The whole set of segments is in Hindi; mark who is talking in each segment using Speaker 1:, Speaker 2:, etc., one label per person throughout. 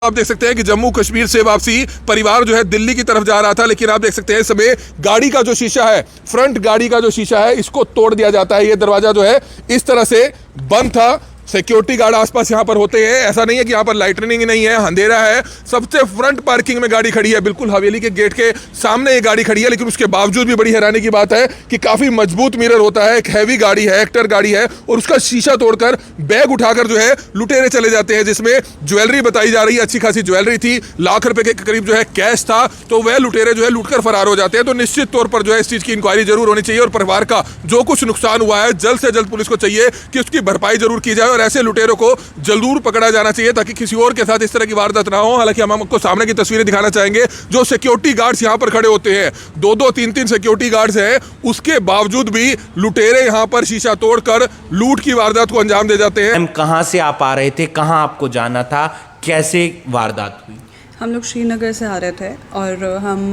Speaker 1: आप देख सकते हैं कि जम्मू कश्मीर से वापसी परिवार जो है दिल्ली की तरफ जा रहा था, लेकिन आप देख सकते हैं इस समय गाड़ी का जो शीशा है, फ्रंट गाड़ी का जो शीशा है, इसको तोड़ दिया जाता है। ये दरवाजा जो है इस तरह से बंद था। सिक्योरिटी गार्ड आसपास यहाँ पर होते हैं, ऐसा नहीं है कि यहाँ पर लाइटनिंग नहीं है, अंधेरा है। सबसे फ्रंट पार्किंग में गाड़ी खड़ी है, बिल्कुल हवेली के गेट के सामने ये गाड़ी खड़ी है। लेकिन उसके बावजूद भी बड़ी हैरानी की बात है कि काफी मजबूत मिरर होता है, एक हैवी गाड़ी है, एक्टर गाड़ी है, और उसका शीशा तोड़कर बैग उठाकर जो है लुटेरे चले जाते हैं, जिसमें ज्वेलरी बताई जा रही है, अच्छी खासी ज्वेलरी थी, लाख रुपए के करीब जो है कैश था। तो वह लुटेरे जो है लूटकर फरार हो जाते हैं। तो निश्चित तौर पर जो है इस चीज की इंक्वायरी जरूर होनी चाहिए और परिवार का जो कुछ नुकसान हुआ है जल्द से जल्द पुलिस को चाहिए कि उसकी भरपाई जरूर की जाए और ऐसे लुटेरों को जरूर पकड़ा जाना चाहिए ताकि किसी और के साथ इस तरह की वारदात ना हो। हालांकि हम आपको सामने की तस्वीरें दिखाना चाहेंगे। जो सिक्योरिटी गार्ड्स यहां पर खड़े होते हैं, 2-2, 3-3 सिक्योरिटी गार्ड्स हैं, उसके बावजूद भी लुटेरे यहां पर शीशा तोड़कर लूट की वारदात को अंजाम दे जाते हैं।
Speaker 2: हम कहां से आप आ रहे थे, कहां आपको जाना था, कैसे वारदात हुई?
Speaker 3: हम लोग श्रीनगर से आ रहे थे और हम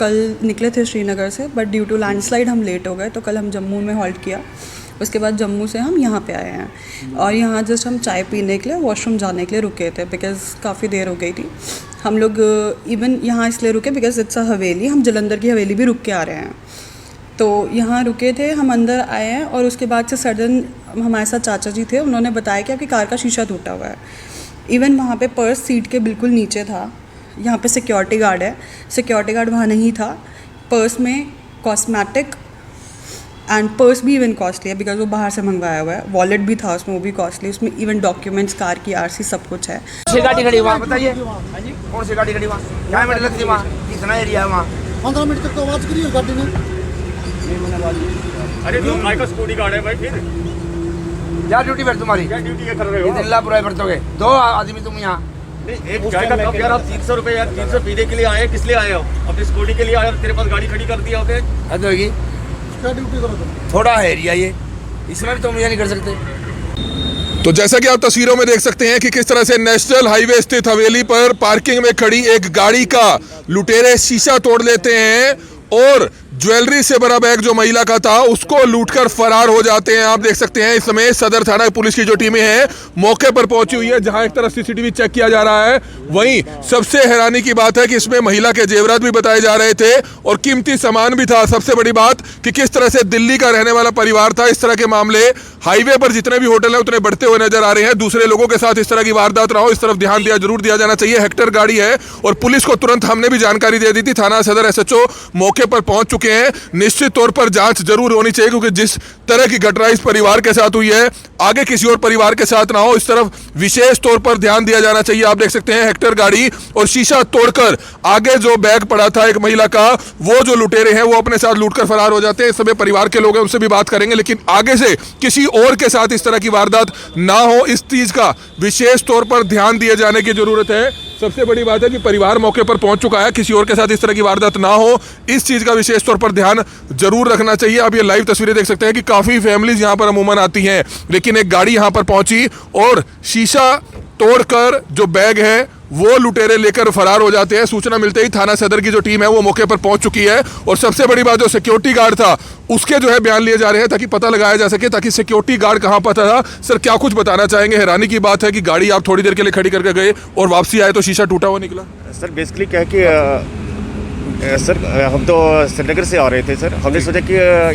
Speaker 3: कल निकले थे श्रीनगर से, बट ड्यू टू लैंडस्लाइड हम लेट हो गए, तो कल हम जम्मू में हॉल्ट किया। उसके बाद जम्मू से हम यहाँ पे आए हैं और यहाँ जस्ट हम चाय पीने के लिए, वॉशरूम जाने के लिए रुके थे, बिकॉज़ काफ़ी देर हो गई थी। हम लोग इवन यहाँ इसलिए रुके बिकॉज़ इट्स अ हवेली, हम जलंधर की हवेली भी रुक के आ रहे हैं। तो यहाँ रुके थे, हम अंदर आए हैं और उसके बाद से सडन हमारे साथ चाचा जी थे, उन्होंने बताया कि आपकी कार का शीशा टूटा हुआ है। इवन वहाँ पे पर्स सीट के बिल्कुल नीचे था। यहाँ पे सिक्योरिटी गार्ड है, सिक्योरिटी गार्ड वहाँ नहीं था। पर्स में कॉस्मेटिक एंड पर्स भी इवन कॉस्टली है बिकॉज वो बाहर से मंगवाया हुआ है। वॉलेट भी था उसमें, वो भी कॉस्टली, उसमें इवन डॉक्यूमेंट्स, कार की आरसी, सब कुछ है।
Speaker 4: कौन सी गाड़ी खड़ी वहाँ बताइए? कौन सी गाड़ी खड़ी वहाँ? क्या मिनट लगती है वहाँ? कितना एरिया है वहाँ?
Speaker 5: 15 मिनट तक तो आवाज़ करी है गाड़ी ने।
Speaker 6: अरे तुम का सिक्योरिटी गार्ड है भाई, फिर
Speaker 4: क्या ड्यूटी पर तुम्हारी?
Speaker 6: क्या ड्यूटी कर रहे हो?
Speaker 4: दिल्लापुरा बरतोगे 2 आदमी तुम यहाँ।
Speaker 6: एक चाय का कप यार, आप 300 रुपए यार, 300 पीने के लिए आए, किस लिए आए हो? अपनी सिक्योरिटी के लिए आए और तेरे पास गाड़ी खड़ी कर दिया होते?
Speaker 4: हद होगी,
Speaker 5: क्या ड्यूटी करो तुम?
Speaker 4: थोड़ा है एरिया ये, इसमें भी तुम ये नहीं कर सकते।
Speaker 1: तो जैसा कि आप तस्वीरों में देख सकते हैं कि किस तरह से नेशनल हाईवे स्थित हवेली पर पार्किंग में खड़ी एक गाड़ी का लुटेरे शीशा तोड़ लेते हैं और ज्वेलरी से भरा बैग जो महिला का था उसको लूटकर फरार हो जाते हैं। आप देख सकते हैं इस समय सदर थाना पुलिस की जो टीमें हैं मौके पर पहुंची हुई है, जहां एक तरफ सीसीटीवी चेक किया जा रहा है, वहीं सबसे हैरानी की बात है कि इसमें महिला के जेवरात भी बताए जा रहे थे और कीमती सामान भी था। सबसे बड़ी बात कि किस तरह से दिल्ली का रहने वाला परिवार था। इस तरह के मामले हाईवे पर जितने भी होटल हैं उतने बढ़ते हुए नजर आ रहे हैं। दूसरे लोगों के साथ इस तरह की वारदात ना हो, इस तरफ ध्यान जरूर दिया जाना चाहिए। हेक्टर गाड़ी है और पुलिस को तुरंत हमने भी जानकारी दे दी थी। थाना सदर एसएचओ मौके पर पहुंच चुके हैं। निश्चित तौर पर जांच जरूर होनी चाहिए क्योंकि जिस तरह की घटना इस परिवार के साथ हुई है आगे किसी और परिवार के साथ ना हो, इस तरफ विशेष तौर पर ध्यान दिया जाना चाहिए। आप देख सकते हैं हेक्टर गाड़ी और शीशा तोड़कर आगे जो बैग पड़ा था एक महिला का, वो जो लुटेरे हैं वो अपने साथ लूटकर फरार हो जाते हैं। इस समय परिवार के लोग हैं, उनसे भी बात करेंगे, लेकिन आगे से किसी और के साथ इस तरह की वारदात ना हो, इस चीज का विशेष तौर पर ध्यान दिए जाने की जरूरत है। सबसे बड़ी बात है कि परिवार मौके पर पहुंच चुका है, किसी और के साथ इस तरह की वारदात ना हो, इस चीज का विशेष तौर पर ध्यान जरूर रखना चाहिए। आप ये लाइव तस्वीरें देख सकते हैं कि काफी फैमिलीज यहां पर अमूमन आती हैं, लेकिन एक गाड़ी यहां पर पहुंची और शीशा तोड़कर जो बैग है वो लुटेरे लेकर फरार हो जाते हैं। सूचना मिलते ही थाना सदर की जो टीम है वो मौके पर पहुंच चुकी है और सबसे बड़ी बात जो सिक्योरिटी गार्ड था उसके जो है बयान लिए जा रहे हैं ताकि पता लगाया जा सके ताकि सिक्योरिटी गार्ड कहां पर था। सर क्या कुछ बताना चाहेंगे? हैरानी की बात है कि गाड़ी आप थोड़ी देर के लिए खड़ी करके गए और वापसी आए तो शीशा टूटा हुआ निकला।
Speaker 6: सर बेसिकली क्या है कि सर हम तो श्रीनगर से आ रहे थे सर। हमने सोचा कि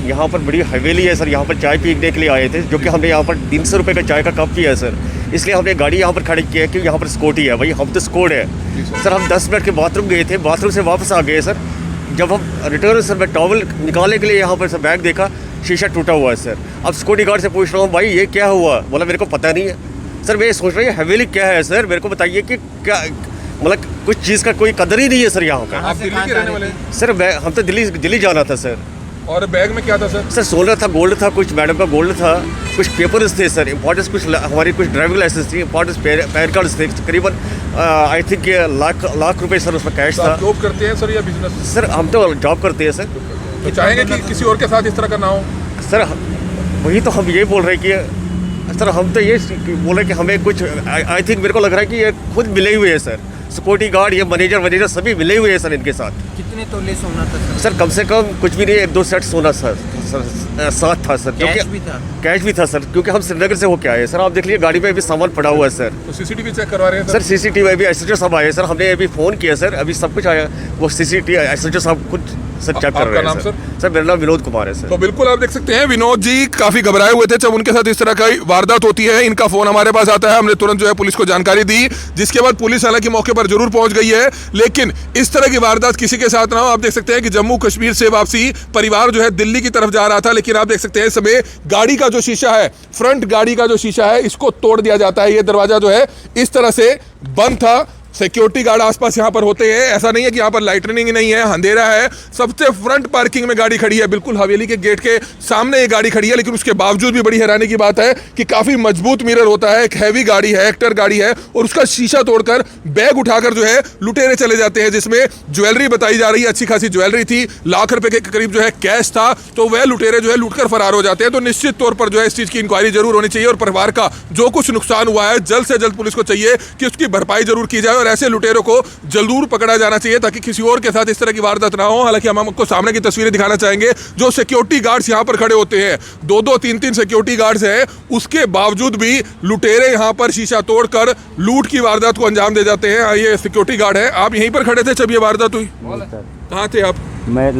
Speaker 6: यहाँ पर बड़ी हवेली है सर, यहाँ पर चाय पीने के लिए आए थे, जो कि हमने यहाँ पर 300 रुपये का चाय का कप पिया है सर। इसलिए हमने गाड़ी यहाँ पर खड़ी की है कि यहाँ पर सिक्योरिटी है भाई, हम तो स्कोड है सर। हम 10 मिनट के बाथरूम गए थे, बाथरूम से वापस आ गए सर। जब हम रिटर्न सर मैं टॉवल निकालने के लिए यहाँ पर सर बैग देखा, शीशा टूटा हुआ है सर। अब सिक्योरिटी गार्ड से पूछ रहा हूँ भाई ये क्या हुआ? बोला मेरे को पता नहीं है सर। मैं सोच रहा हूँ हवेली क्या है सर, मेरे को बताइए कि क्या मतलब कुछ चीज़ का कोई कदर ही नहीं है सर यहाँ का।
Speaker 1: आप दिल्ली के रहने वाले?
Speaker 6: सर हम तो दिल्ली जाना था सर।
Speaker 1: और बैग में क्या था सर?
Speaker 6: सर सोना था, गोल्ड था, कुछ मैडम का गोल्ड था, कुछ पेपर्स थे सर इंपॉर्टेंस, कुछ हमारी कुछ ड्राइविंग लाइसेंस थी, इंपॉर्टेंस पैन कार्ड्स थे, तकरीबन आई थिंक लाख रुपए सर उसमें कैश था।
Speaker 1: जॉब करते हैं सर या बिजनेस?
Speaker 6: सर हम तो जॉब करते हैं सर।
Speaker 1: तो चाहेंगे कि किसी और के साथ इस तरह का ना हो?
Speaker 6: सर वही तो हम ये बोल रहे हैं कि सर हम तो ये बोल रहे हैं कि हमें कुछ आई थिंक मेरे को लग रहा है कि ये खुद मिले हुए हैं सर। सिक्योरिटी गार्ड, ये मैनेजर सभी मिले हुए हैं सर इनके साथ।
Speaker 4: कितने तोले सोना था
Speaker 6: सर कम से कम कुछ भी नहीं, 1-2 सेट सोना सर साथ था सर।
Speaker 4: कैश भी था?
Speaker 6: कैश भी था सर, क्योंकि हम श्रीनगर से होके आए हैं सर। आप देख लीजिए गाड़ी में भी सामान पड़ा हुआ है सर।
Speaker 1: तो सीसीटीवी चेक करवा रहे हैं
Speaker 6: सर सीसीटीवी अभी एसएचओ साहब आए सर, हमने अभी फ़ोन किया सर, अभी सब कुछ आया। वो सीसीटीवी एसएचओ साहब खुद सर चेक कर
Speaker 1: आपका
Speaker 6: रहे हैं
Speaker 1: नाम
Speaker 6: सर।
Speaker 1: सर?
Speaker 6: सर मेरा नाम विनोद कुमार है सर।
Speaker 1: तो बिल्कुल आप देख सकते हैं विनोद जी काफी घबराए हुए थे जब उनके साथ इस तरह की वारदात होती है। इनका फोन हमारे पास आता है, हमने तुरंत जो है पुलिस को जानकारी दी, जिसके बाद पुलिस हालांकि मौके पर जरूर पहुंच गई है। लेकिन इस तरह की वारदात किसी के साथ ना हो। आप देख सकते हैं कि जम्मू कश्मीर से वापसी परिवार जो है दिल्ली की तरफ जा रहा था, लेकिन आप देख सकते हैं इस समय गाड़ी का जो शीशा है, फ्रंट गाड़ी का जो शीशा है, इसको तोड़ दिया जाता है। ये दरवाजा जो है इस तरह से बंद था। सिक्योरिटी गार्ड आसपास यहाँ पर होते हैं, ऐसा नहीं है कि यहाँ पर लाइटनिंग नहीं है, अंधेरा है। सबसे फ्रंट पार्किंग में गाड़ी खड़ी है, बिल्कुल हवेली के गेट के सामने ये गाड़ी खड़ी है। लेकिन उसके बावजूद भी बड़ी हैरानी की बात है कि काफी मजबूत मिरर होता है, एक हैवी गाड़ी है, एक्टर गाड़ी है, और उसका शीशा तोड़कर बैग उठाकर जो है लुटेरे चले जाते हैं, जिसमें ज्वेलरी बताई जा रही है, अच्छी खासी ज्वेलरी थी, लाख रुपए के करीब जो है कैश था। तो वह लुटेरे जो है लूटकर फरार हो जाते हैं। तो निश्चित तौर पर जो है इस चीज की इंक्वायरी जरूर होनी चाहिए और परिवार का जो कुछ नुकसान हुआ है जल्द से जल्द पुलिस को चाहिए कि उसकी भरपाई जरूर की जाए और ऐसे लुटेरों को जरूर पकड़ा जाना चाहिए ताकि किसी और के साथ इस तरह की वारदात ना हो। हालांकि हम आपको सामने की तस्वीरें दिखाना चाहेंगे। जो सिक्योरिटी गार्ड्स यहां पर खड़े होते हैं, 2-2, 3-3 सिक्योरिटी गार्ड्स हैं, उसके बावजूद भी लुटेरे यहां पर शीशा तोड़कर लूट की वारदात को अंजाम दे जाते हैं। ये सिक्योरिटी गार्ड है। आप यहीं पर खड़े थे जब ये वारदात हुई? कहाँ थे आप?
Speaker 7: मैं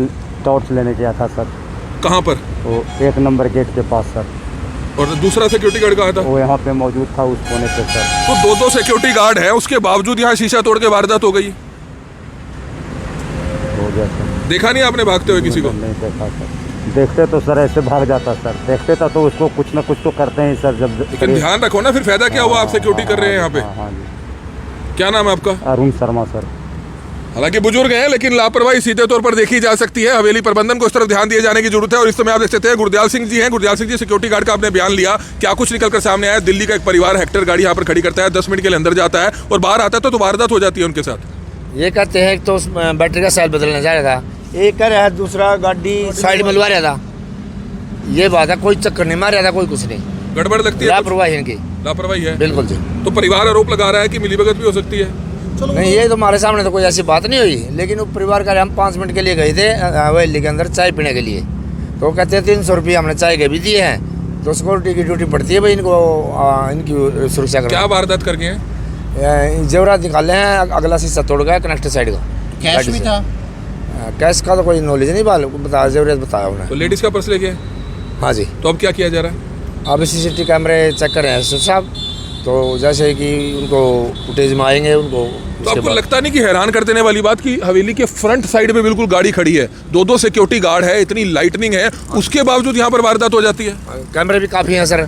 Speaker 7: टॉर्च लेने गया था सर।
Speaker 1: कहाँ पर?
Speaker 7: वो 1 नंबर गेट के पास सर।
Speaker 1: और दूसरा सिक्योरिटी गार्ड कहाँ था?
Speaker 7: वो यहाँ पे मौजूद था उस कोने पे सर।
Speaker 1: तो 2-2 सिक्योरिटी गार्ड है, उसके बावजूद यहाँ शीशा तोड़ के वारदात हो गई।
Speaker 7: हो गया सर।
Speaker 1: देखा नहीं आपने भागते हुए किसी को?
Speaker 7: नहीं देखा सर। देखते तो सर ऐसे भाग जाता सर, देखते था तो उसको कुछ ना कुछ तो करते हैं सर। जब
Speaker 1: लेकिन ध्यान रखो ना, फिर फायदा क्या हुआ? आप सिक्योरिटी कर रहे हैं यहाँ पे।
Speaker 7: हाँ जी।
Speaker 1: क्या नाम है आपका?
Speaker 7: अरुण शर्मा सर।
Speaker 1: हालांकि बुजुर्ग हैं, लेकिन लापरवाही सीधे तौर पर देखी जा सकती है। हवेली प्रबंधन को इस तरफ ध्यान दिए जाने की जरूरत है। और इस समय आप देख सकते हैं गुरदयाल सिंह जी हैं। गुरदयाल सिंह जी सिक्योरिटी गार्ड का आपने बयान लिया, क्या कुछ निकलकर सामने आया? दिल्ली का एक परिवार हेक्टर गाड़ी यहाँ पर खड़ी करता है, 10 मिनट के लिए अंदर जाता है और बाहर आता है तो वारदात हो जाती है उनके साथ।
Speaker 4: ये कहते हैं तो बैटरी का सेल बदलने जा रहा था, एक कर रहा है, दूसरा गाड़ी साइड में लगा रहा था। ये बात है, कोई चक्कर नहीं मार रहा था, कोई कुछ नहीं।
Speaker 1: गड़बड़ लगती है?
Speaker 4: लापरवाही इनकी,
Speaker 1: लापरवाही है
Speaker 4: बिल्कुल जी।
Speaker 1: तो परिवार आरोप लगा रहा है कि मिलीभगत भी हो सकती है।
Speaker 4: नहीं, ये तो हमारे सामने तो कोई ऐसी बात नहीं हुई, लेकिन वो परिवार का हम 5 मिनट के लिए गए थे हवेली के अंदर चाय पीने के लिए, तो कहते हैं 300 रुपये हमने चाय के भी दिए हैं, तो सिक्योरिटी की ड्यूटी पड़ती है भाई इनको, इनकी सुरक्षा करना।
Speaker 1: क्या वारदात कर गए हैं?
Speaker 4: जेवरात निकाले हैं, अगला शीशा तोड़ गया कनेक्टर साइड का।
Speaker 8: कैश भी था?
Speaker 4: कैश का तो कोई नॉलेज नहीं, बताया जेवरात बताया उन्हें।
Speaker 1: तो लेडीज का पर्स लेके?
Speaker 4: हाँ जी।
Speaker 1: तो अब क्या किया जा रहा है?
Speaker 4: अब सीसीटीवी कैमरे चेक कर रहे हैं सर साहब, तो जैसे कि उनको फुटेज में आएंगे उनको।
Speaker 1: तो आपको लगता नहीं कि हैरान कर देने वाली बात कि हवेली के फ्रंट साइड में बिल्कुल गाड़ी खड़ी है, 2-2 सिक्योरिटी गार्ड है, इतनी लाइटनिंग है, उसके बावजूद यहाँ पर वारदात हो जाती है?
Speaker 4: कैमरे भी काफ़ी हैं सर,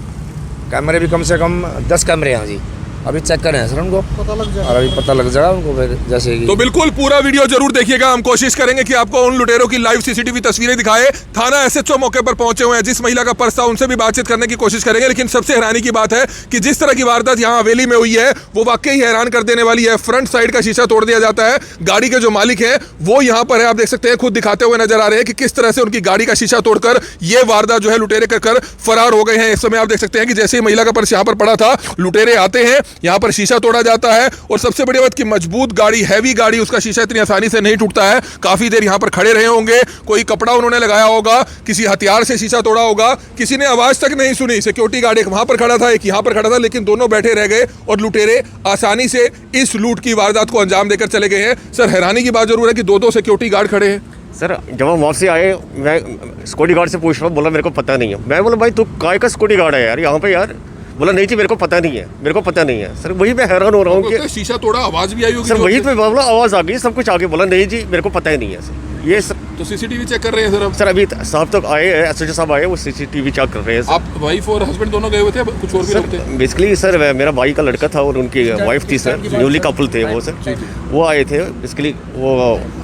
Speaker 4: कैमरे भी कम से कम 10 कैमरे हैं जी। अभी चेक कर रहे हैं सर उनको,
Speaker 5: पता लग जाएगा।
Speaker 4: और अभी पता लग जाएगा उनको फिर जैसे कि।
Speaker 1: तो बिल्कुल पूरा वीडियो जरूर देखिएगा। हम कोशिश करेंगे कि आपको उन लुटेरों की लाइव सीसीटीवी तस्वीरें दिखाए। थाना एसएचओ मौके पर पहुंचे हुए हैं, जिस महिला का पर्स था उनसे भी बातचीत करने की कोशिश करेंगे। लेकिन सबसे हैरानी की बात है कि जिस तरह की वारदात यहाँ हवेली में हुई है वो वाकई हैरान कर देने वाली है। फ्रंट साइड का शीशा तोड़ दिया जाता है, गाड़ी के जो मालिक है वो यहाँ पर है, आप देख सकते हैं, खुद दिखाते हुए नजर आ रहे हैं कि किस तरह से उनकी गाड़ी का शीशा तोड़कर ये वारदात जो है लुटेरे कर फरार हो गए हैं। इस समय आप देख सकते हैं कि जैसे ही महिला का पर्स यहाँ पर पड़ा था, लुटेरे आते हैं, यहाँ पर शीशा तोड़ा जाता है। और सबसे बड़ी बात कि मजबूत गाड़ी, हैवी गाड़ी, उसका शीशा इतनी आसानी से नहीं टूटता है। काफी देर यहाँ पर खड़े रहे होंगे, कोई कपड़ा उन्होंने लगाया होगा, किसी हथियार से शीशा तोड़ा होगा, किसी ने आवाज तक नहीं सुनी। सिक्योरिटी गार्ड एक वहां पर खड़ा था, एक यहाँ पर खड़ा था, लेकिन दोनों बैठे रह गए और लुटेरे आसानी से इस लूट की वारदात को अंजाम देकर चले गए हैं। सर हैरानी की बात जरूर है कि 2-2 सिक्योरिटी गार्ड खड़े हैं।
Speaker 6: सर जब हम वापसी आए, मैं सिक्योरिटी गार्ड से पूछ रहा हूँ, बोला मेरे को पता नहीं है। मैं बोला भाई तू काय का सिक्योरिटी गार्ड है यार यहाँ पे यार? बोला नहीं जी मेरे को पता नहीं है, मेरे को पता नहीं है। सर वही मैं हैरान हो रहा हूँ कि
Speaker 1: शीशा तोड़ा, आवाज भी आई होगी
Speaker 6: सर, वही तो बोला आवाज़ आ गई, सब कुछ आ गया। बोला नहीं जी मेरे को पता ही नहीं है सर। ये सर
Speaker 1: तो सीसीटीवी चेक कर रहे हैं सर? अब
Speaker 6: सर अभी साहब तक आए हैं, एसएचओ साहब आए, वो सीसीटीवी चेक कर रहे हैं।
Speaker 1: आप वाइफ और हस्बैंड दोनों गए हुए थे, कुछ और भी लोग थे?
Speaker 6: बेसिकली सर मेरा भाई का लड़का था और उनकी वाइफ थी सर, न्यूली कपल थे वो सर, वो आए थे बेसिकली, वो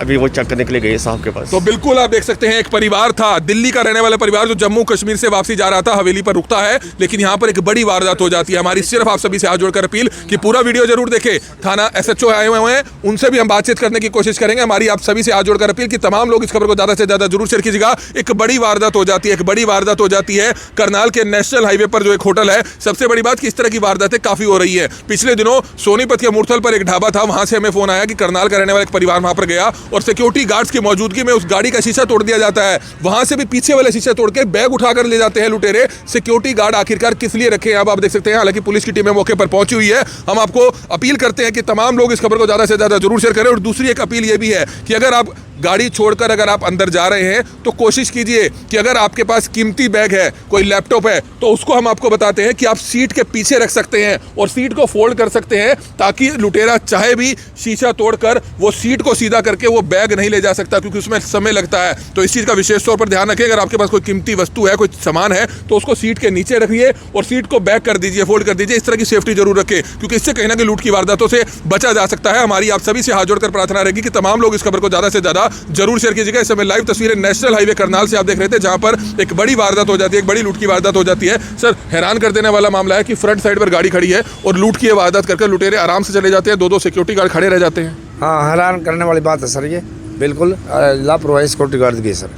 Speaker 6: अभी वो चेक करने के लिए गए साहब के पास।
Speaker 1: तो बिल्कुल आप देख सकते हैं एक परिवार था, दिल्ली का रहने वाला परिवार, जो जम्मू कश्मीर से वापसी जा रहा था, हवेली पर रुकता है, लेकिन यहाँ पर एक बड़ी वारदात हो जाती है। हमारी सिर्फ आप सभी से हाथ जोड़कर अपील कि पूरा वीडियो जरूर देखें। थाना एसएचओ आए हुए हैं, उनसे भी हम बातचीत करने की कोशिश करेंगे। हमारी आप सभी से हाथ जोड़कर अपील कि तमाम लोग इस खबर खबर को ज्यादा से ज्यादा जरूर शेयर कीजिएगा। एक बड़ी वारदात हो जाती है, एक बड़ी वारदात हो जाती है करनाल के नेशनल हाईवे पर जो एक होटल है। सबसे बड़ी बात कि इस तरह की वारदातें काफी हो रही है। पिछले दिनों सोनीपत के मूर्थल पर एक ढाबा था, वहां से हमें फोन आया कि करनाल का रहने वाला एक परिवार वहां पर गया और सिक्योरिटी गार्ड्स की मौजूदगी में उस गाड़ी का शीशा तोड़ दिया जाता है। वहां से भी पीछे वाले शीशा तोड़ के बैग उठाकर ले जाते हैं लुटेरे। सिक्योरिटी गार्ड आखिरकार किस लिए रखे हैं अब आप देख सकते हैं। हालांकि पुलिस की टीमें मौके पर पहुंची हुई है। हम आपको अपील करते हैं कि तमाम लोग इस खबर को ज्यादा से ज्यादा जरूर शेयर करें। और दूसरी एक अपील यह भी है कि अगर आप गाड़ी छोड़कर अगर आप अंदर जा रहे हैं तो कोशिश कीजिए कि अगर आपके पास कीमती बैग है, कोई लैपटॉप है, तो उसको हम आपको बताते हैं कि आप सीट के पीछे रख सकते हैं और सीट को फोल्ड कर सकते हैं, ताकि लुटेरा चाहे भी शीशा तोड़कर वो सीट को सीधा करके वो बैग नहीं ले जा सकता, क्योंकि उसमें समय लगता है। तो इस चीज़ का विशेष तौर पर ध्यान रखें। अगर आपके पास कोई कीमती वस्तु है, कोई सामान है, तो उसको सीट के नीचे रखिए और सीट को बैक कर दीजिए, फोल्ड कर दीजिए। इस तरह की सेफ्टी जरूर रखें, क्योंकि इससे कहीं ना कहीं लूट की वारदातों से बचा जा सकता है। हमारी आप सभी से हाथ जोड़कर प्रार्थना रहेगी कि तमाम लोग इस खबर को ज्यादा से ज्यादा जरूर शेयर कीजिए। इस समय लाइव तस्वीरें नेशनल हाईवे करनाल से आप देख रहे थे, जहां पर एक बड़ी वारदात हो जाती है, एक बड़ी लूट की वारदात हो जाती है। सर, हैरान कर देने वाला मामला है कि फ्रंट साइड पर गाड़ी खड़ी है और लूट की वारदात करके लुटेरे आराम से चले जाते हैं, दो सिक्योरिटी गार्ड खड़े रह जाते हैं।
Speaker 4: हाँ, हैरान करने वाली बात है सर, ये बिल्कुल लापरवाही सिक्योरिटी गार्ड की सर।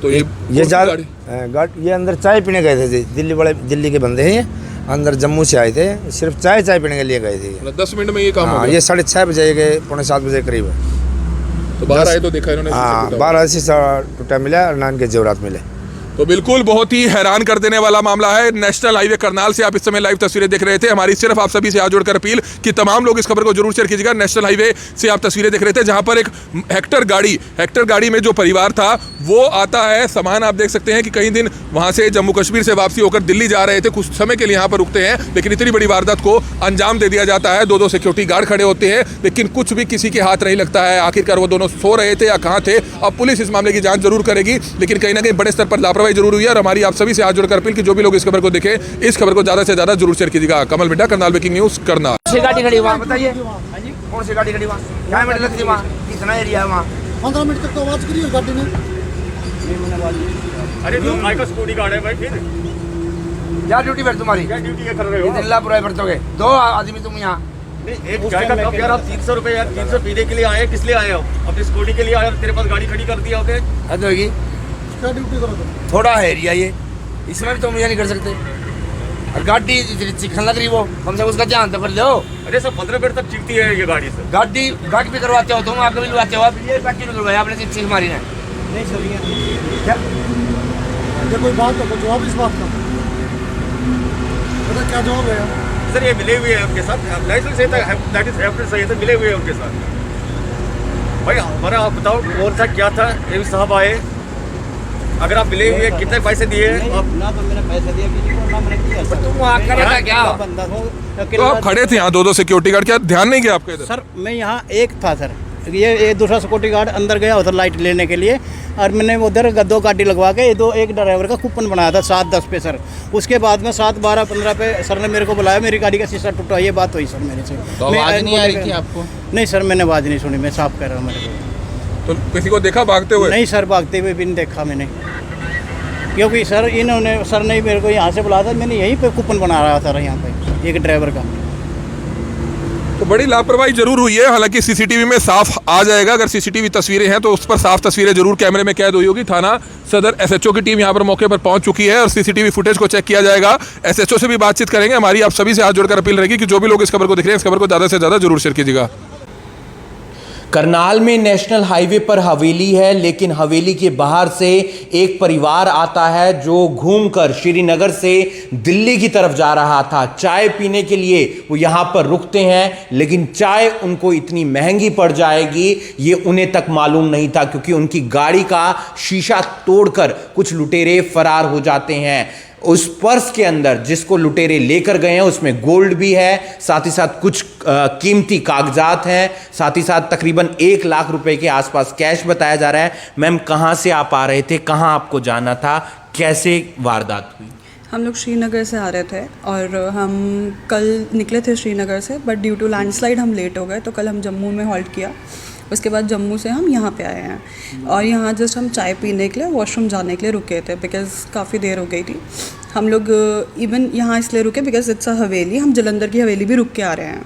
Speaker 1: तो
Speaker 4: ये ये अंदर चाय पीने गए थे जी, दिल्ली के बंदे हैं ये, अंदर जम्मू से आए थे, सिर्फ चाय पीने के लिए गए थे।
Speaker 1: 10 मिनट में ये काम हो
Speaker 4: हाँ,
Speaker 1: गया।
Speaker 4: ये 6:30 बजे गए, 6:45 बजे करीब।
Speaker 1: तो बाहर आए तो देखा इन्होंने।
Speaker 4: हाँ, 12 शीशा टूटा मिला और नान के जेवरात मिले।
Speaker 1: तो बिल्कुल बहुत ही हैरान कर देने वाला मामला है। नेशनल हाईवे करनाल से आप इस समय लाइव तस्वीरें देख रहे थे। हमारी सिर्फ आप सभी से हाथ जोड़कर अपील कि तमाम लोग इस खबर को जरूर शेयर कीजिएगा। नेशनल हाईवे से आप तस्वीरें देख रहे थे, जहां पर एक हेक्टर गाड़ी में जो परिवार था वो आता है। सामान आप देख सकते हैं कि कई दिन वहां से जम्मू कश्मीर से वापसी होकर दिल्ली जा रहे थे, कुछ समय के लिए यहाँ पर रुकते हैं, लेकिन इतनी बड़ी वारदात को अंजाम दे दिया जाता है। दो सिक्योरिटी गार्ड खड़े होते हैं, लेकिन कुछ भी किसी के हाथ नहीं लगता है। आखिरकार वो दोनों सो रहे थे या कहाँ थे, अब पुलिस इस मामले की जांच जरूर करेगी, लेकिन कहीं ना कहीं बड़े स्तर पर लापरवाही जरूर हुई है। और हमारी आप सभी से हाथ जोड़कर अपील कि जो भी लोग इस खबर को देखें, इस खबर को ज्यादा से ज्यादा जरूर शेयर कीजिएगा। कमल मिड्डा, करनाल ब्रेकिंग न्यूज, करनाल।
Speaker 4: कौन सी गाड़ी खड़ी वहाँ बताइए, कौन सी गाड़ी खड़ी वहाँ, क्या मिनट लगती वहाँ, कितना एरिया है वहाँ?
Speaker 5: 15 मिनट तक तो आवाज करी है गाड़ी ने।
Speaker 6: अरे तुम भाई का सिक्योरिटी गार्ड है भाई, फिर
Speaker 4: क्या ड्यूटी पर तुम्हारी?
Speaker 6: क्या ड्यूटी कर रहे हो?
Speaker 4: इतनी लापरवाही बरतोगे, 2 आदमी तुम यहाँ।
Speaker 6: नहीं, एक चाय का कप यार, आप 300 रुपए यार, 300 पीने के लिए आए, किस लिए आए हो? अपनी सिक्योरिटी के लिए आए, तेरे पास गाड़ी खड़ी कर दिया होगे।
Speaker 4: हद होगी,
Speaker 5: क्या ड्यूटी करो तुम?
Speaker 4: थोड़ा है एरिया ये, इसमें भी तुम ये नहीं कर सकते। और गाड़ी चिखन लग रही, वो कम से कम उसका ध्यान तो कर लो।
Speaker 6: अरे सर 15 मिनट तक चीखती है ये गाड़ी से।
Speaker 4: गाड़ी भी करवाते हो तुम, आगे भी लगवाते हो। अब ये गाड़ी में करवाया आपने, चीख मारी है। नहीं सर, क्या
Speaker 5: ये कोई बात तो जवाब इस बात का पता क्या जवाब है?
Speaker 6: सर ये मिले हुए हैं उनके साथ, लाइसेंस सही है, मिले हुए हैं उनके साथ। भाई हमारा आप बताओ कौन सा क्या था, ये साहब आए, अगर आप मिले हुए कितने पैसे दिए आप?
Speaker 8: ना तो मैंने पैसे दिया किसी को, ना मैंने किया।
Speaker 4: तुम वहाँ कर रहा था क्या?
Speaker 8: बंदा हो
Speaker 1: तो आप खड़े थे यहाँ, दो सिक्योरिटी गार्ड, क्या ध्यान नहीं गया आपका इधर?
Speaker 8: सर मैं यहाँ एक था सर, ये दूसरा सिक्योरिटी गार्ड अंदर गया उधर लाइट लेने के लिए, और मैंने उधर 2 गाड़ी लगवा के एक ड्राइवर का कूपन बनाया था 7:10 पे सर। उसके बाद में 7, 12, 15 पे सर ने मेरे को बुलाया, मेरी गाड़ी का शीशा टूटा, ये बात हुई सर मेरे से।
Speaker 2: तो आवाज़ नहीं आ रही थी आपको?
Speaker 8: नहीं सर, मैंने आवाज़ नहीं सुनी, मैं साफ कर रहा हूँ। मेरे को
Speaker 1: तो किसी को देखा भागते हुए?
Speaker 8: नहीं सर, भागते हुए भी नहीं देखा मैंने, क्योंकि सर सर ने मेरे को यहाँ से बुलाया था, मैंने यहीं पे कूपन बना रहा था यहाँ पे एक ड्राइवर का।
Speaker 1: तो बड़ी लापरवाही जरूर हुई है। हालांकि सीसीटीवी में साफ आ जाएगा, अगर सीसीटीवी तस्वीरें हैं तो उस पर साफ तस्वीरें जरूर कैमरे में कैद हुई होगी। थाना सदर एसएचओ की टीम यहां पर मौके पर पहुंच चुकी है और सीसीटीवी फुटेज को चेक किया जाएगा। एसएचओ से भी बातचीत करेंगे। हमारी आप सभी से हाथ जोड़कर अपील रहेगी कि जो भी लोग इस खबर को देख रहे हैं, इस खबर को ज्यादा से ज्यादा जरूर शेयर कीजिएगा।
Speaker 2: करनाल में नेशनल हाईवे पर हवेली है, लेकिन हवेली के बाहर से एक परिवार आता है जो घूमकर श्रीनगर से दिल्ली की तरफ जा रहा था। चाय पीने के लिए वो यहाँ पर रुकते हैं, लेकिन चाय उनको इतनी महंगी पड़ जाएगी ये उन्हें तक मालूम नहीं था, क्योंकि उनकी गाड़ी का शीशा तोड़कर कुछ लुटेरे फरार हो जाते हैं। उस पर्स के अंदर जिसको लुटेरे लेकर गए हैं उसमें गोल्ड भी है, साथ ही साथ कुछ कीमती कागजात हैं, साथ ही साथ तकरीबन 1 लाख रुपए के आसपास कैश बताया जा रहा है। मैम, कहाँ से आप आ रहे थे, कहाँ आपको जाना था, कैसे वारदात हुई?
Speaker 3: हम लोग श्रीनगर से आ रहे थे और हम कल निकले थे श्रीनगर से, बट ड्यू टू लैंडस्लाइड हम लेट हो गए, तो कल हम जम्मू में हॉल्ट किया। उसके बाद जम्मू से हम यहाँ पे आए हैं और यहाँ जस्ट हम चाय पीने के लिए, वॉशरूम जाने के लिए रुके थे, बिकॉज़ काफ़ी देर हो गई थी। हम लोग इवन यहाँ इसलिए रुके बिकॉज़ इट्स अ हवेली, हम जलंधर की हवेली भी रुक के आ रहे हैं।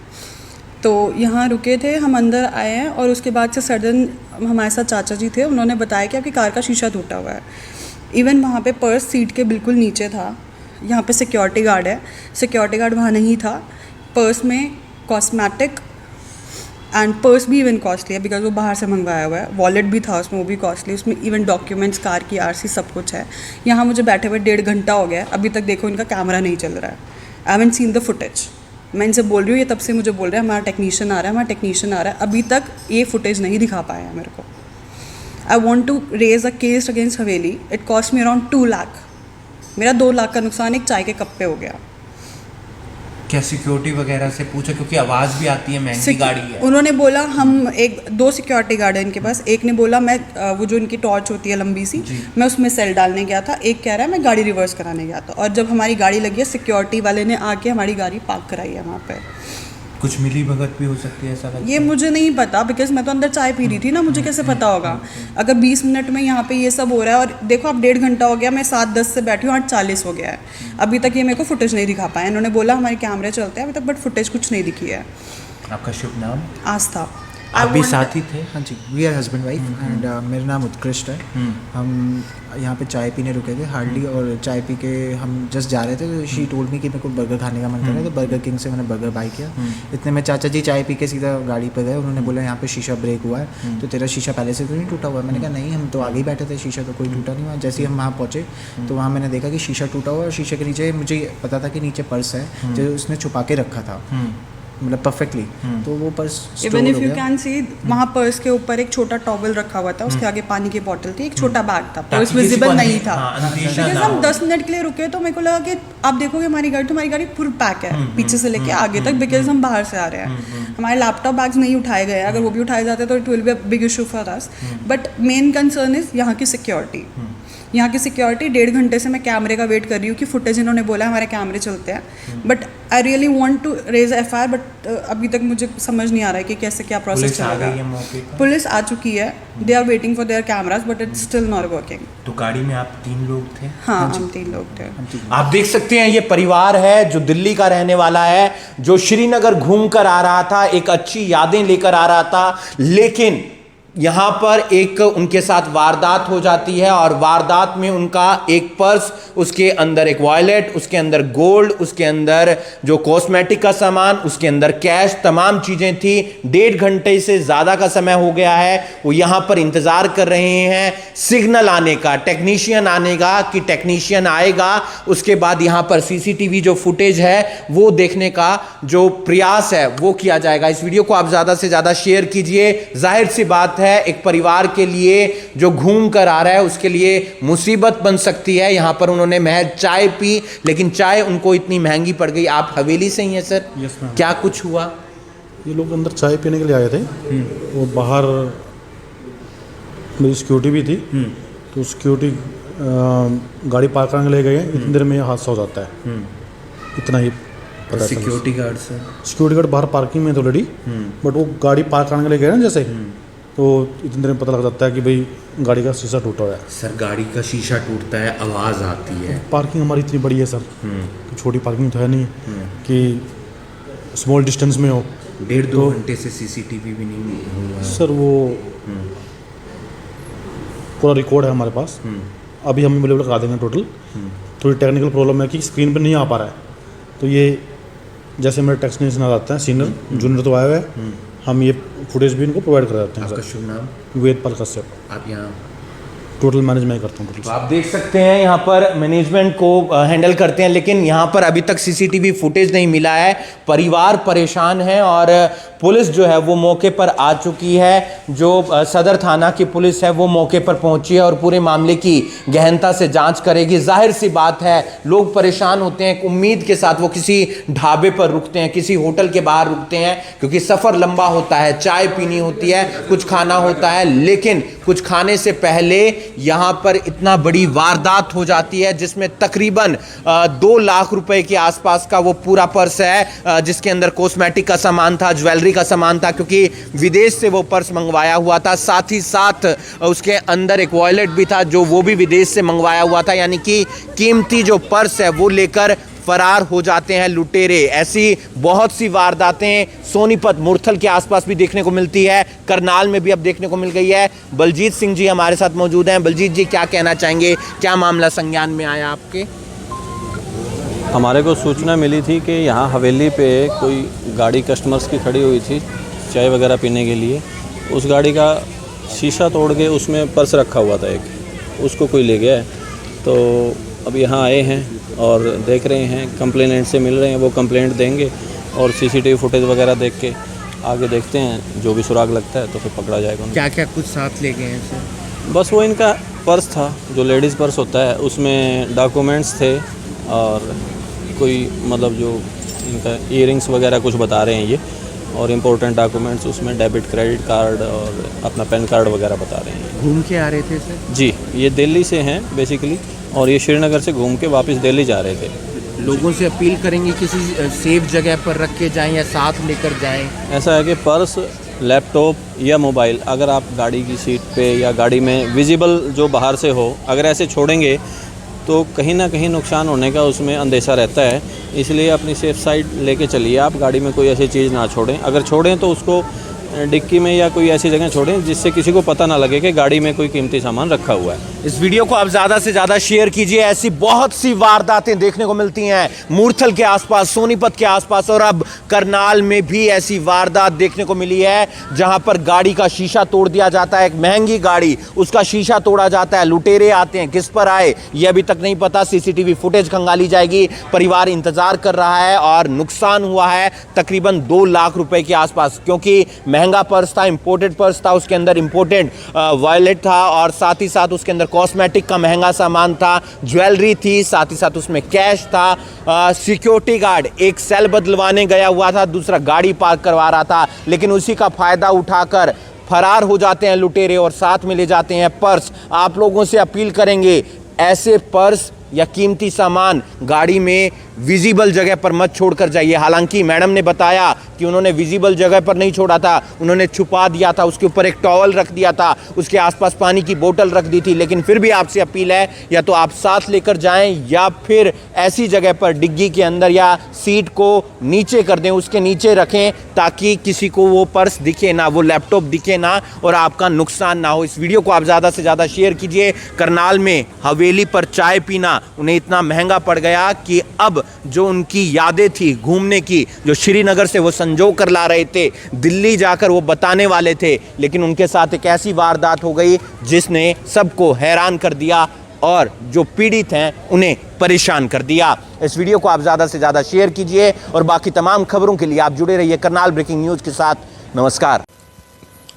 Speaker 3: तो यहाँ रुके थे, हम अंदर आए हैं और उसके बाद से सडन हमारे साथ चाचा जी थे, उन्होंने बताया कि आपकी कार का शीशा टूटा हुआ है। इवन वहाँ पे पर्स सीट के बिल्कुल नीचे था। यहाँ पे सिक्योरिटी गार्ड है, सिक्योरिटी गार्ड वहाँ नहीं था। पर्स में कॉस्मेटिक एंड पर्स भी इवन कॉस्टली है बिकॉज वो बाहर से मंगवाया हुआ है। वॉलेट भी था उसमें, वो भी कॉस्टली। उसमें इवन डॉक्यूमेंट्स, कार की आरसी, सब कुछ है। यहाँ मुझे बैठे हुए 1.5 घंटा हो गया है, अभी तक देखो इनका कैमरा नहीं चल रहा है। I haven't seen the footage. मैं इनसे बोल रही हूँ, ये तब से मुझे बोल रहे हैं हमारा टेक्नीशियन आ रहा है, हमारा टेक्नीशियन आ रहा है। अभी तक ये फुटेज नहीं दिखा पाया है मेरे को। I want to raise a case against Haveli. It cost me around 2 lakh. मेरा 2 लाख का नुकसान एक चाय के कप पे हो गया।
Speaker 2: क्या सिक्योरिटी वगैरह से पूछा, क्योंकि आवाज़ भी आती है, महंगी गाड़ी है।
Speaker 3: उन्होंने बोला हम 2 सिक्योरिटी गार्ड है इनके पास। एक ने बोला मैं वो जो इनकी टॉर्च होती है लंबी सी, मैं उसमें सेल डालने गया था। एक कह रहा है मैं गाड़ी रिवर्स कराने गया था। और जब हमारी गाड़ी लगी है, सिक्योरिटी वाले ने आके हमारी गाड़ी पार्क कराई है वहाँ पे।
Speaker 2: कुछ मिली भगत भी हो सकती है ऐसा लगता है?
Speaker 3: ये मुझे नहीं पता बिकॉज मैं तो अंदर चाय पी रही थी ना, मुझे कैसे पता होगा। अगर 20 मिनट में यहाँ पे ये सब हो रहा है, और देखो आप 1.5 घंटा हो गया, मैं 7:10 से बैठी हूँ, 8:40 हो गया है, अभी तक ये मेरे को फुटेज नहीं दिखा पाए। इन्होंने बोला हमारे कैमरे चलते हैं अभी तक, बट फुटेज कुछ नहीं दिखी है।
Speaker 2: आपका शुभ नाम?
Speaker 3: आस्था।
Speaker 2: आप भी साथी थे?
Speaker 9: हाँ जी, we are husband wife and मेरा नाम उत्कृष्ट है। हम यहाँ पे चाय पीने रुके थे हार्डली, और चाय पी के हम जस्ट जा रहे थे तो शी टोल्ड मी कि मेरे को बर्गर खाने का मन कर रहा है, तो बर्गर किंग से मैंने बर्गर बाई किया। इतने में चाचा जी चाय पी के सीधा गाड़ी पर गए। उन्होंने बोला यहाँ पे शीशा ब्रेक हुआ है, तो तेरा शीशा पहले से तो नहीं टूटा हुआ है? मैंने कहा नहीं, हम तो आगे ही बैठे थे, शीशा तो कोई टूटा नहीं हुआ। जैसे ही हम वहाँ पहुँचे तो वहाँ मैंने देखा कि शीशा टूटा हुआ, और शीशे के नीचे मुझे पता था कि नीचे पर्स है जो उसने छुपा के रखा था, मतलब परफेक्टली। तो वो purse
Speaker 3: even if you can see, वहाँ पर्स के ऊपर एक छोटा टॉवल रखा हुआ था, उसके आगे पानी की बोतल थी, एक छोटा बैग था, पर्स विजिबल नहीं था। बिकॉज हम 10 मिनट के लिए रुके तो मेरे को लगा कि आप देखोगे हमारी गाड़ी, तो हमारी गाड़ी फुल पैक है पीछे से लेके आगे तक, बिकॉज हम बाहर से आ रहे हैं। हमारे लैपटॉप बैग्स नहीं उठाए गए, अगर वो भी उठाए जाते तो it will be a big issue for us. But main concern is यहाँ की सिक्योरिटी। यहाँ की सिक्योरिटी 1.5 घंटे से मैं कैमरे का वेट कर रही हूँ कि फुटेज इन्होंने बोला हमारे कैमरे चलते हैं। But I really want to raise FIR, but अभी तक मुझे समझ नहीं आ रहा है कि कैसे क्या प्रोसेस चलेगा। पुलिस आ चुकी है, they are waiting for their cameras, but it's still not working.
Speaker 2: तो गाड़ी में आप 3 लोग थे?
Speaker 3: हाँ, हम 3 लोग थे।
Speaker 2: आप देख सकते हैं ये परिवार है जो दिल्ली का रहने वाला है, जो श्रीनगर घूम कर आ रहा था, एक अच्छी यादें लेकर आ रहा था, लेकिन यहाँ पर एक उनके साथ वारदात हो जाती है, और वारदात में उनका एक पर्स, उसके अंदर एक वॉलेट, उसके अंदर गोल्ड, उसके अंदर जो कॉस्मेटिक का सामान, उसके अंदर कैश, तमाम चीज़ें थी। 1.5 घंटे से ज़्यादा का समय हो गया है, वो यहाँ पर इंतज़ार कर रहे हैं सिग्नल आने का, टेक्नीशियन आने का, कि टेक्नीशियन आएगा, उसके बाद यहाँ पर CCTV जो फुटेज है वो देखने का जो प्रयास है वो किया जाएगा। इस वीडियो को आप ज़्यादा से ज़्यादा शेयर कीजिए। जाहिर सी बात है, एक परिवार के लिए जो घूम कर आ रहा है उसके लिए मुसीबत बन सकती है। यहां पर उन्होंने महज चाय पी, लेकिन चाय उनको इतनी महंगी पड़ गई। आप हवेली से ही हैं सर?
Speaker 5: Yes ma'am.
Speaker 2: क्या कुछ हुआ?
Speaker 5: ये लोग अंदर चाय पीने के लिए आए थे, वो बाहर मेरी सिक्योरिटी भी थी, तो सिक्योरिटी गाड़ी पार्क करने के लिए गए, इतनी देर में ये हादसा हो जाता है। इतना ही पता है।
Speaker 2: Security guard sir?
Speaker 5: Security guard बाहर पार्किंग में तो ऑलरेडी, बट वो गाड़ी पार्क करने के लिए गए ना जैसे, तो इतनी देर में पता लग जाता है कि भाई गाड़ी का शीशा टूटा हुआ है।
Speaker 2: सर गाड़ी का शीशा टूटता है, आवाज़ आती है।
Speaker 5: पार्किंग हमारी इतनी बड़ी है सर, छोटी पार्किंग तो है नहीं कि स्मॉल डिस्टेंस में हो।
Speaker 2: 1.5-2 घंटे से CCTV भी नहीं हुआ
Speaker 5: सर, वो पूरा रिकॉर्ड है हमारे पास, अभी हम अवेलेबल करा देंगे टोटल। थोड़ी टेक्निकल प्रॉब्लम है कि स्क्रीन पर नहीं आ पा रहा है, तो ये जैसे मेरे टेक्नीशियन आ जाते हैं, सीनियर जूनियर तो आए हुए हैं, हम ये फुटेज भी इनको प्रोवाइड कर देते हैं।
Speaker 2: आपका शुभ नाम?
Speaker 5: वेदपाल कश्यप।
Speaker 2: आप यहाँ
Speaker 5: टोटल मैनेज मैं करता हूँ।
Speaker 2: तो आप देख सकते हैं यहाँ पर मैनेजमेंट को हैंडल करते हैं, लेकिन यहाँ पर अभी तक CCTV फुटेज नहीं मिला है। परिवार परेशान है, और पुलिस जो है वो मौके पर आ चुकी है। जो सदर थाना की पुलिस है वो मौके पर पहुंची है और पूरे मामले की गहनता से जांच करेगी। जाहिर सी बात है, लोग परेशान होते हैं, उम्मीद के साथ वो किसी ढाबे पर रुकते हैं, किसी होटल के बाहर रुकते हैं, क्योंकि सफ़र लंबा होता है, चाय पीनी होती है, कुछ खाना होता है, लेकिन कुछ खाने से पहले यहाँ पर इतना बड़ी वारदात हो जाती है, जिसमें तकरीबन 2 लाख रुपए के आसपास का वो पूरा पर्स है, जिसके अंदर कॉस्मेटिक का सामान था, ज्वेलरी का सामान था, क्योंकि विदेश से वो पर्स मंगवाया हुआ था। साथ ही साथ उसके अंदर एक वॉलेट भी था, जो वो भी विदेश से मंगवाया हुआ था। यानी कि कीमती जो पर्स है वो लेकर फरार हो जाते हैं लुटेरे। ऐसी बहुत सी वारदातें सोनीपत मुरथल के आसपास भी देखने को मिलती है, करनाल में भी अब देखने को मिल गई है। बलजीत सिंह जी हमारे साथ मौजूद हैं। बलजीत जी, क्या कहना चाहेंगे, क्या मामला संज्ञान में आया आपके?
Speaker 10: हमारे को सूचना मिली थी कि यहाँ हवेली पे कोई गाड़ी कस्टमर्स की खड़ी हुई थी चाय वगैरह पीने के लिए। उस गाड़ी का शीशा तोड़ के उसमें पर्स रखा हुआ था एक, उसको कोई ले गया है। तो अब यहाँ आए हैं और देख रहे हैं, कंप्लेनेंट से मिल रहे हैं, वो कंप्लेंट देंगे और सीसीटीवी फुटेज वगैरह देख के आगे देखते हैं, जो भी सुराग लगता है तो फिर पकड़ा जाएगा।
Speaker 2: क्या क्या कुछ साथ ले गए हैं सर?
Speaker 10: बस वो इनका पर्स था, जो लेडीज़ पर्स होता है, उसमें डॉक्यूमेंट्स थे और कोई मतलब जो इनका ईयरिंग्स वगैरह कुछ बता रहे हैं ये, और इम्पोर्टेंट डॉक्यूमेंट्स उसमें डेबिट क्रेडिट कार्ड और अपना पैन कार्ड वगैरह बता रहे हैं।
Speaker 2: घूम के आ रहे थे सर? जी,
Speaker 10: ये दिल्ली से हैं बेसिकली, और ये श्रीनगर से घूम के वापस दिल्ली जा रहे थे।
Speaker 2: लोगों से अपील करेंगे किसी सेफ जगह पर रख के जाएं या साथ लेकर जाएं?
Speaker 10: ऐसा है कि पर्स, लैपटॉप या मोबाइल अगर आप गाड़ी की सीट पे या गाड़ी में विजिबल जो बाहर से हो, अगर ऐसे छोड़ेंगे तो कहीं ना कहीं नुकसान होने का उसमें अंदेशा रहता है। इसलिए अपनी सेफ साइड लेके चलिए आप, गाड़ी में कोई ऐसी चीज़ ना छोड़ें। अगर छोड़ें तो उसको डिक्की में या कोई ऐसी जगह छोड़ें जिससे किसी को पता ना लगे कि गाड़ी में कोई कीमती सामान रखा हुआ है।
Speaker 2: इस वीडियो को आप ज़्यादा से ज़्यादा शेयर कीजिए। ऐसी बहुत सी वारदातें देखने को मिलती हैं मुरथल के आसपास, सोनीपत के आसपास, और अब करनाल में भी ऐसी वारदात देखने को मिली है जहां पर गाड़ी का शीशा तोड़ दिया जाता है। एक महंगी गाड़ी, उसका शीशा तोड़ा जाता है। लुटेरे आते हैं, किस पर आए ये अभी तक नहीं पता। सीसीटीवी फुटेज खंगाली जाएगी। परिवार इंतजार कर रहा है और नुकसान हुआ है तकरीबन 2 लाख रुपए के आसपास, क्योंकि महंगा पर्स था, इंपोर्टेड पर्स था, उसके अंदर इंपोर्टेड वॉलेट था और साथ ही साथ उसके अंदर कॉस्मेटिक का महंगा सामान था, ज्वेलरी थी, साथ ही साथ उसमें कैश था। सिक्योरिटी गार्ड एक सेल बदलवाने गया हुआ था, दूसरा गाड़ी पार्क करवा रहा था, लेकिन उसी का फायदा उठाकर फरार हो जाते हैं लुटेरे और साथ में ले जाते हैं पर्स। आप लोगों से अपील करेंगे, ऐसे पर्स या कीमती सामान गाड़ी में विजिबल जगह पर मत छोड़कर जाइए। हालांकि मैडम ने बताया कि उन्होंने विजिबल जगह पर नहीं छोड़ा था, उन्होंने छुपा दिया था, उसके ऊपर एक टॉवल रख दिया था, उसके आसपास पानी की बोतल रख दी थी। लेकिन फिर भी आपसे अपील है, या तो आप साथ लेकर जाएं या फिर ऐसी जगह पर डिग्गी के अंदर या सीट को नीचे कर दें, उसके नीचे रखें, ताकि किसी को वो पर्स दिखे ना, वो लैपटॉप दिखे ना और आपका नुकसान ना हो। इस वीडियो को आप ज़्यादा से ज़्यादा शेयर कीजिए। करनाल में हवेली पर चाय पीना उन्हें इतना महंगा पड़ गया कि अब जो उनकी यादें थी घूमने की, जो श्रीनगर से वो संजो कर ला रहे थे, दिल्ली जाकर वो बताने वाले थे, लेकिन उनके साथ एक ऐसी वारदात हो गई जिसने सबको हैरान कर दिया और जो पीड़ित हैं उन्हें परेशान कर दिया। इस वीडियो को आप ज़्यादा से ज़्यादा शेयर कीजिए और बाकी तमाम खबरों के लिए आप जुड़े रहिए करनाल ब्रेकिंग न्यूज़ के साथ। नमस्कार।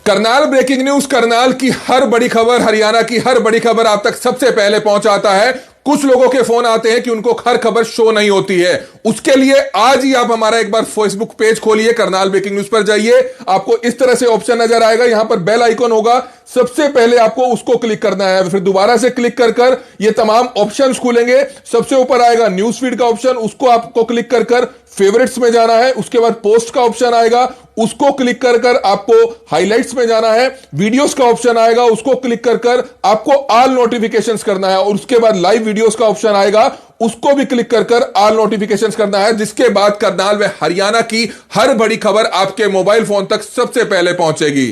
Speaker 1: करनाल ब्रेकिंग न्यूज, करनाल की हर बड़ी खबर, हरियाणा की हर बड़ी खबर आप तक सबसे पहले पहुंचाता है। कुछ लोगों के फोन आते हैं कि उनको हर खबर शो नहीं होती है, उसके लिए आज ही आप हमारा एक बार फेसबुक पेज खोलिए, करनाल ब्रेकिंग न्यूज पर जाइए। आपको इस तरह से ऑप्शन नजर आएगा, यहां पर बेल आइकन होगा, सबसे पहले आपको उसको क्लिक करना है, फिर दोबारा से क्लिक कर ये तमाम ऑप्शंस खुलेंगे। सबसे ऊपर आएगा न्यूज फीड का ऑप्शन, उसको आपको क्लिक कर फेवरेट्स में जाना है। उसके बाद पोस्ट का ऑप्शन आएगा, उसको क्लिक कर आपको हाइलाइट्स में जाना है। वीडियोस का ऑप्शन आएगा, उसको क्लिक कर आपको ऑल नोटिफिकेशंस करना है, और उसके बाद लाइव वीडियोस का ऑप्शन आएगा, उसको भी क्लिक कर ऑल नोटिफिकेशंस करना है। जिसके बाद करनाल व हरियाणा की हर बड़ी खबर आपके मोबाइल फोन तक सबसे पहले पहुंचेगी।